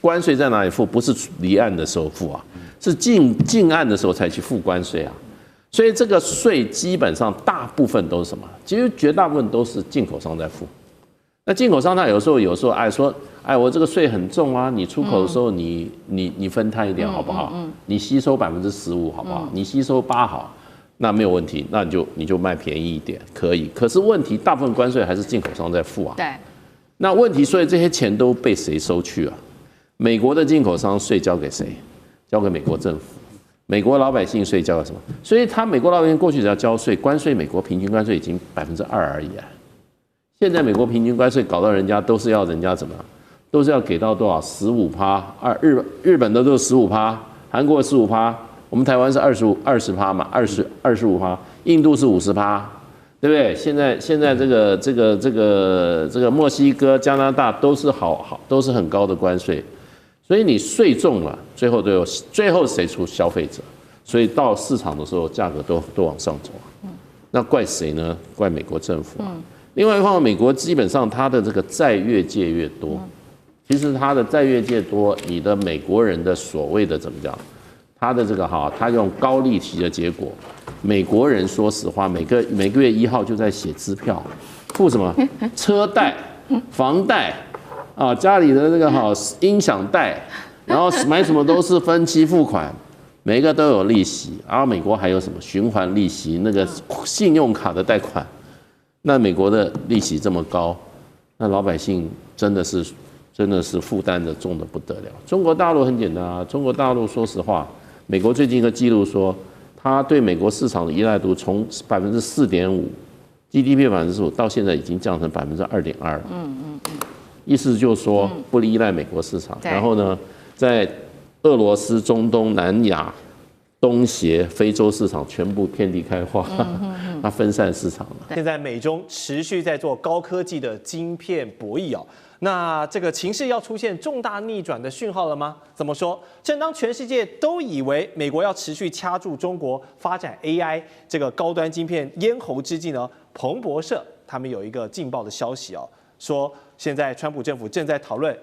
关税，在哪里付？不是离岸的时候付啊，是进岸的时候才去付关税啊。所以这个税基本上大部分都是什么？其实绝大部分都是进口商在付。那进口商他有时候说，我这个税很重啊，你出口的时候你分摊一点好不好？你吸收15%好不好？你吸收8%好，那没有问题，那你就卖便宜一点可以。可是问题大部分关税还是进口商在付啊。对。那问题，所以这些钱都被谁收去啊？美国的进口商税交给谁？交给美国政府。美国老百姓税交给什么？所以美国老百姓过去只要交税，关税美国平均关税已经2%而已啊。现在美国平均关税搞到人家都是要人家怎么？都是要给到多少？15%，日本的都是15%，韩国15%，我们台湾是20%嘛，25%，印度是50%，对不对？现在这个墨西哥、加拿大都是都是很高的关税。所以你税重了，最后谁出？消费者。所以到市场的时候，价格都往上走。那怪谁呢？怪美国政府啊。另外一方面，美国基本上它的这个债越借越多。其实它的债越借多，你的美国人的所谓的怎么讲？他的这个他用高利息的结果，美国人说实话，每个月1号就在写支票，付什么车贷、房贷。家里的这个音响贷，然后买什么都是分期付款，每一个都有利息，而美国还有什么循环利息，那个信用卡的贷款，那美国的利息这么高，那老百姓真的是负担的重的不得了。中国大陆很简单啊，中国大陆说实话，美国最近一个记录说，它对美国市场的依赖度从4.5%。GDP 5%到现在已经降成2.2%了。意思就是说不依赖美国市场。然后呢，在俄罗斯、中东、南亚、东协、非洲市场全部遍地开花，它分散市场了。现在美中持续在做高科技的晶片博弈哦。那这个情势要出现重大逆转的讯号了吗？怎么说？正当全世界都以为美国要持续掐住中国发展 AI 这个高端晶片咽喉之际呢，彭博社他们有一个劲爆的消息哦，说现在川普政府正在讨论，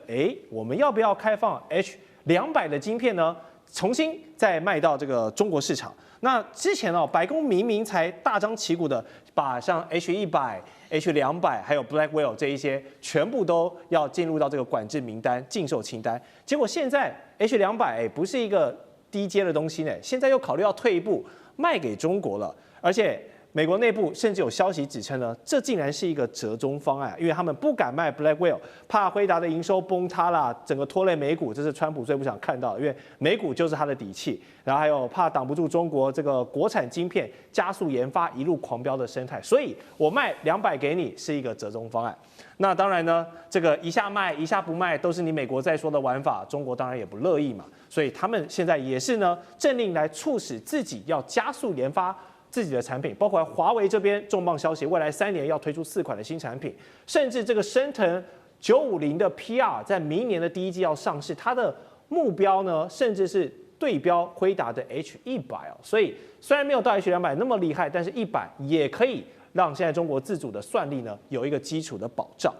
我们要不要开放 H200的晶片呢？重新再卖到这个中国市场。那之前哦，白宫明明才大张旗鼓的把像 H100、H200还有 Blackwell 这一些全部都要进入到这个管制名单、禁售清单，结果现在 H200不是一个低阶的东西呢，现在又考虑要退一步卖给中国了，而且美国内部甚至有消息指称呢，这竟然是一个折中方案，因为他们不敢卖 Blackwell， 怕辉达的营收崩塌啦，整个拖累美股，这是川普最不想看到的，因为美股就是他的底气。然后还有怕挡不住中国这个国产晶片加速研发一路狂飙的生态，所以我卖200给你是一个折中方案。那当然呢，这个一下卖一下不卖都是你美国在说的玩法，中国当然也不乐意嘛，所以他们现在也是呢政令来促使自己要加速研发自己的产品，包括华为这边重磅消息，未来3年要推出4款的新产品，甚至这个升腾950的 PR 在明年的第1季要上市，它的目标呢，甚至是对标辉达的 H100哦。所以虽然没有到 H200那么厉害，但是100也可以让现在中国自主的算力呢有一个基础的保障。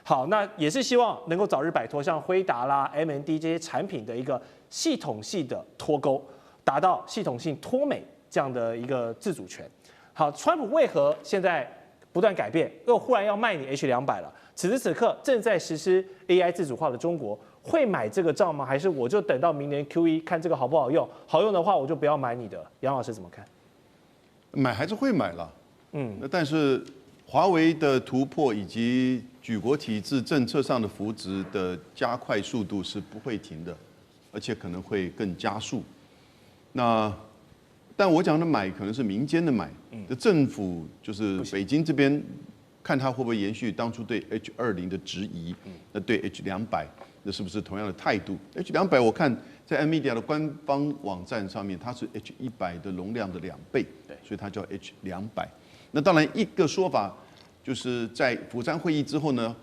好，那也是希望能够早日摆脱像辉达啦、AMD 这些产品的一个系统性的脱钩，达到系统性脱美这样的一个自主权。好，川普为何现在不断改变，又忽然要卖你 H200了？此时此刻正在实施 AI 自主化的中国，会买这个账吗？还是我就等到明年 Q1 看这个好不好用？好用的话，我就不要买你的。杨老师怎么看？买还是会买了，那但是华为的突破以及举国体制政策上的扶植的加快速度是不会停的，而且可能会更加速。但我讲的买可能是民间的买，政府就是北京这边看它会不会延续当初对 H20的质疑，那对 H200那是不是同样的态度 ？H200我看在 NVIDIA 的官方网站上面，它是 H100的容量的2倍，所以它叫 H200。那当然一个说法就是在釜山会议之后呢，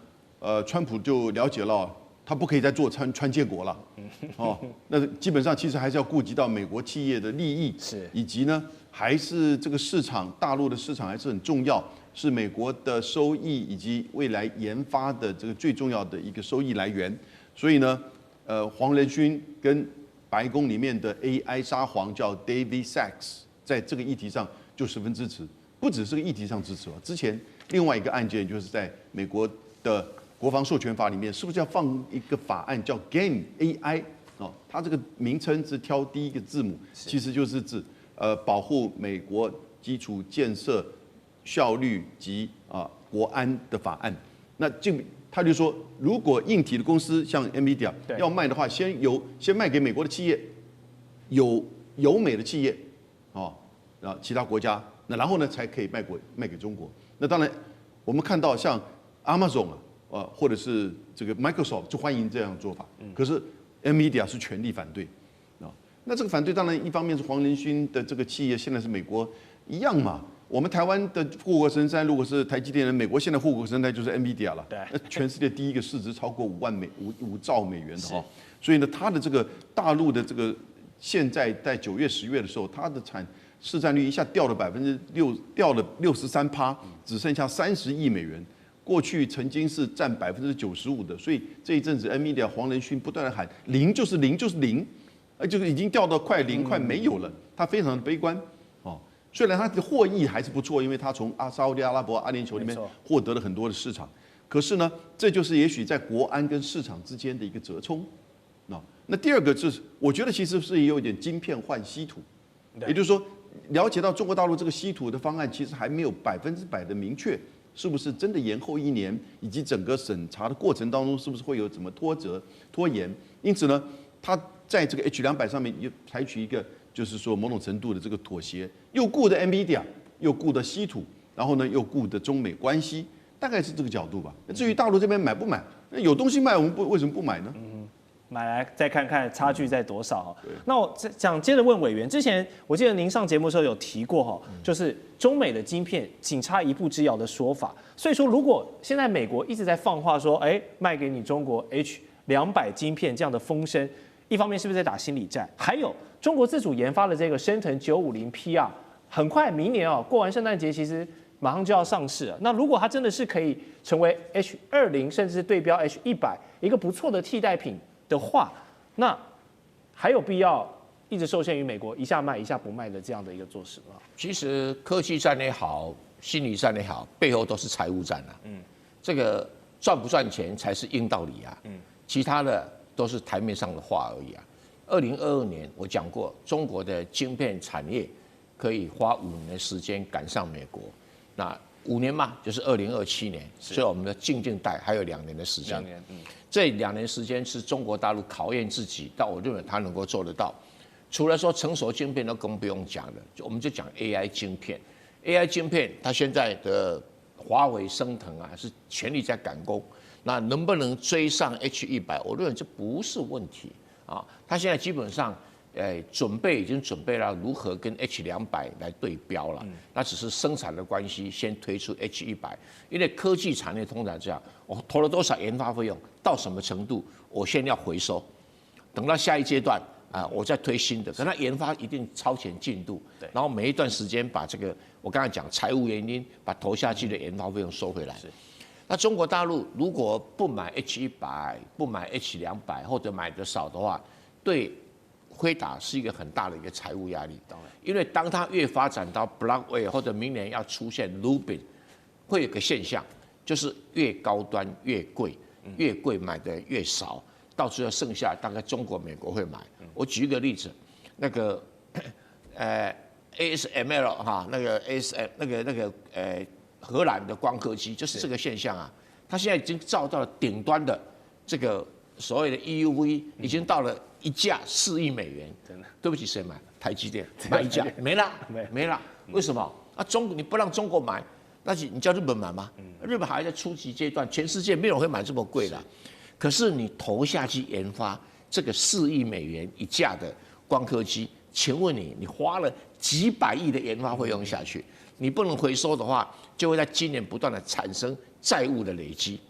川普就了解了。他不可以再做川建国了，那基本上其实还是要顾及到美国企业的利益，以及呢，还是这个市场，大陆的市场还是很重要，是美国的收益以及未来研发的这个最重要的一个收益来源。所以呢，黄仁勋跟白宫里面的 AI 沙皇叫 David Sachs， 在这个议题上就十分支持，不只是个议题上支持哦。之前另外一个案件就是在美国的国防授权法里面，是不是要放一个法案叫 GAIN AI 哦？它这个名称是挑第一个字母，其实就是指保护美国基础建设效率及国安的法案。那他就说，如果硬体的公司像 NVIDIA 要卖的话，先卖给美国的企业，有美的企业然后其他国家，那然后呢才可以卖给中国。那当然，我们看到像 Amazon 或者是这个 Microsoft 就欢迎这样的做法，可是 NVIDIA 是全力反对那这个反对当然一方面是黄仁勋的这个企业现在是美国一样嘛，我们台湾的护国神山如果是台积电的，美国现在护国神山就是 NVIDIA 了，那全世界第一个市值超过5兆美元的所以呢，它的这个大陆的这个现在在9月10月的时候，它的市占率一下掉了63%，只剩下30亿美元。过去曾经是占95%的，所以这一阵子 NVIDIA 黄仁勋不断的喊零就是零就是零，就是已经掉到快零快没有了，他非常的悲观虽然他的获益还是不错，因为他从沙烏地阿拉伯、阿联酋里面获得了很多的市场，可是呢，这就是也许在国安跟市场之间的一个折冲那第二个就是，我觉得其实是有一点晶片换稀土，也就是说，了解到中国大陆这个稀土的方案其实还没有100%的明确，是不是真的延后1年，以及整个审查的过程当中是不是会有怎么拖延？因此呢，它在这个 H200上面也采取一个就是说某种程度的这个妥协，又顾的 NVIDIA， 又顾的稀土，然后呢又顾的中美关系，大概是这个角度吧。至于大陆这边买不买，有东西卖，我们为什么不买呢？买来再看看差距在多少。那我想接着问委员，之前我记得您上节目的时候有提过哈，就是中美的晶片仅差一步之遥的说法。所以说，如果现在美国一直在放话说，卖给你中国 H200晶片这样的风声，一方面是不是在打心理战？还有中国自主研发的这个升腾950 PR， 很快明年过完圣诞节，其实马上就要上市了。那如果它真的是可以成为 H20，甚至是对标 H100一个不错的替代品的话，那还有必要一直受限于美国一下卖一下不卖的这样的一个做事吗？其实科技战也好，心理战也好，背后都是财务战啊。这个赚不赚钱才是硬道理啊。其他的都是台面上的话而已啊。2022年我讲过，中国的晶片产业可以花5年的时间赶上美国，那5年嘛，就是2027年，所以我们的静待还有2年的时间。这2年时间是中国大陆考验自己，但我认为它能够做得到。除了说成熟晶片都更不用讲了，我们就讲 AI 晶片。AI 晶片它现在的华为、升腾啊是全力在赶工，那能不能追上 H100？我认为这不是问题啊。它现在基本上。已经准备了如何跟 H200来对标了，那只是生产的关系，先推出 H100，因为科技产业通常这样，我投了多少研发费用，到什么程度，我先要回收，等到下一阶段我再推新的，可它研发一定超前进度，然后每一段时间把这个我刚才讲财务原因，把投下去的研发费用收回来。那中国大陆如果不买 H100，不买 H200，或者买的少的话，对辉达是一个很大的一个财务压力，因为当它越发展到 Blackwell 或者明年要出现 Rubin， 会有个现象，就是越高端越贵，越贵买的越少，到最后剩下大概中国、美国会买。我举一个例子，那个ASML 哈，那个 ASM 那个荷兰的光刻机，就是这个现象啊，它现在已经造到了顶端的这个所谓的 EUV， 已经到了一架4亿美元，对不起，谁买？台积电买一架，没了。为什么？你不让中国买，那你叫日本买吗？日本还在初级阶段，全世界没有人会买这么贵的。可是你投下去研发这个4亿美元一架的光刻机，请问你花了几百亿的研发费用下去，你不能回收的话，就会在今年不断的产生债务的累积，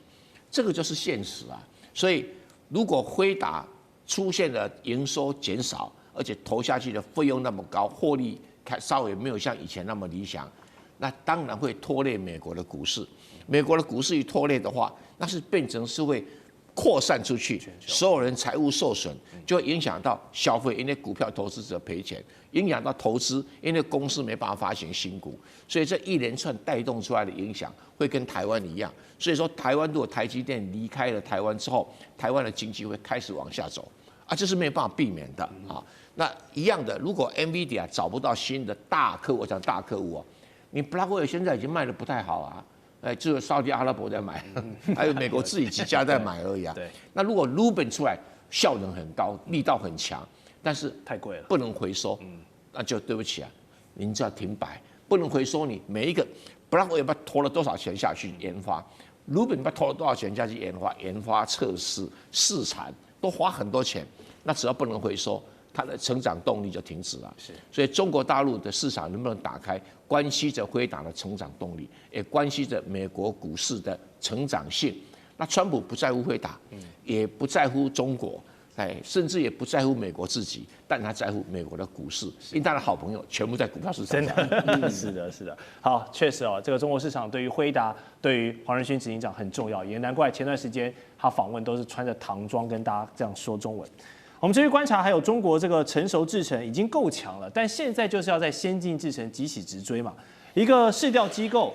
这个就是现实啊。所以如果辉达出现了营收减少，而且投下去的费用那么高，获利稍微没有像以前那么理想，那当然会拖累美国的股市。美国的股市一拖累的话，那是变成是会扩散出去，所有人财务受损，就会影响到消费，因为股票投资者赔钱；影响到投资，因为公司没办法发行新股。所以这一连串带动出来的影响，会跟台湾一样。所以说，台湾如果台积电离开了台湾之后，台湾的经济会开始往下走。这是没有办法避免的啊。那一样的，如果 NVIDIA 找不到新的大客户，我讲大客户你 Blackwell 现在已经卖得不太好啊，只有沙特阿拉伯在买，还有美国自己几家在买而已啊。那如果 Rubin 出来，效能很高，力道很强，但是太贵了，不能回收，那就对不起啊，您就要停摆，不能回收。你每一个 Blackwell 不投了多少钱下去研发 ，Rubin 不投了多少钱下去研发测试试产。都花很多钱，那只要不能回收，它的成长动力就停止了。所以中国大陆的市场能不能打开，关系着辉达的成长动力，也关系着美国股市的成长性。那川普不在乎辉达，也不在乎中国，甚至也不在乎美国自己，但他在乎美国的股市，因为他的好朋友全部在股票市场上。真的，是的。好，确实这个中国市场对于辉达，对于黄仁勋执行长很重要，也难怪前段时间他访问都是穿着唐装跟大家这样说中文。我们继续观察，还有中国这个成熟制程已经够强了，但现在就是要在先进制程急起直追嘛。一个市调机构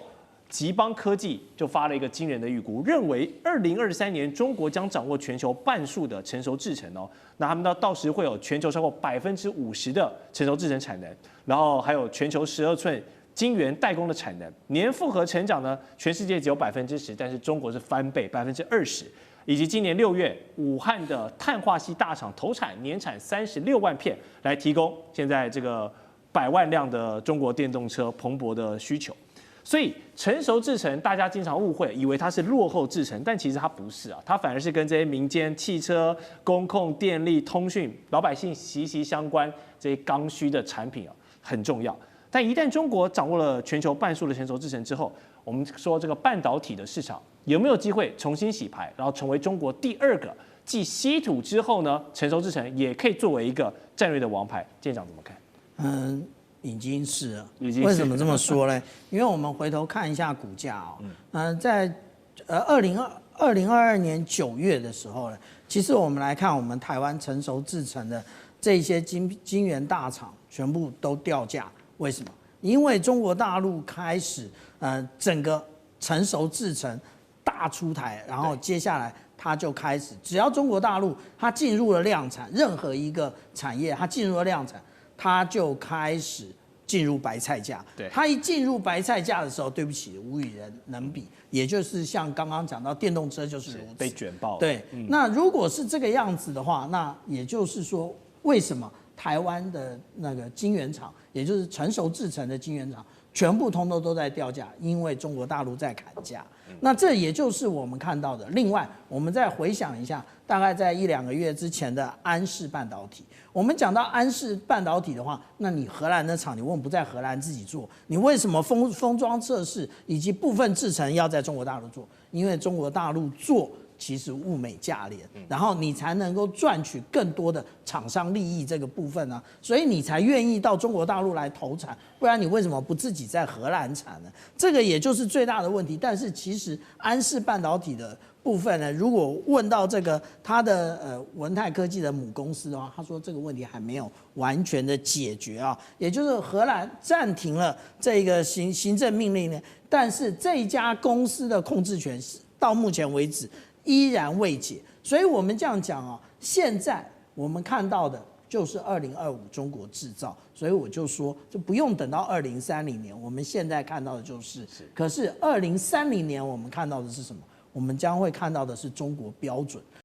吉邦科技就发了一个惊人的预估，认为2023年中国将掌握全球半数的成熟制程哦。那他们到时会有全球超过50%的成熟制程产能，然后还有全球12寸晶圆代工的产能，年复合成长呢，全世界只有10%，但是中国是翻倍20%。以及今年6月，武汉的碳化矽大厂投产，年产36万片，来提供现在这个100万辆的中国电动车蓬勃的需求。所以成熟制程，大家经常误会，以为它是落后制程，但其实它不是啊，它反而是跟这些民间汽车、工控、电力、通讯、老百姓息息相关这些刚需的产品啊，很重要。但一旦中国掌握了全球半数的成熟制程之后，我们说这个半导体的市场有没有机会重新洗牌，然后成为中国第2个继稀土之后呢，成熟制程也可以作为一个战略的王牌？舰长怎么看？已经是了。已经是为什么这么说呢？因为我们回头看一下股价哦，在2022年9月的时候呢，其实我们来看我们台湾成熟制程的这些晶圆大厂全部都掉价，为什么？因为中国大陆开始整个成熟制程大出台，然后接下来它就开始，只要中国大陆它进入了量产，任何一个产业它进入了量产，它就开始进入白菜价。对，它一进入白菜价的时候，对不起，无与人能比。也就是像刚刚讲到电动车就是如此，被卷爆了。对，那如果是这个样子的话，那也就是说，为什么台湾的那个晶圆厂，也就是成熟制程的晶圆厂，全部通通都在掉价？因为中国大陆在砍价。那这也就是我们看到的。另外，我们再回想一下，大概在1-2个月之前的安氏半导体。我们讲到安氏半导体的话，那你荷兰的厂，你为什么不在荷兰自己做？你为什么封装测试以及部分制程要在中国大陆做？因为中国大陆做其实物美价廉，然后你才能够赚取更多的厂商利益这个部分呢，所以你才愿意到中国大陆来投产，不然你为什么不自己在荷兰产呢？这个也就是最大的问题。但是其实安氏半导体的部分呢，如果问到这个它的文泰科技的母公司的话，他说这个问题还没有完全的解决啊，也就是荷兰暂停了这个行政命令呢，但是这一家公司的控制权到目前为止依然未解。所以我们这样讲啊，现在我们看到的就是2025中国制造，所以我就说就不用等到2030年，我们现在看到的就是，可是2030年我们看到的是什么？我们将会看到的是中国标准。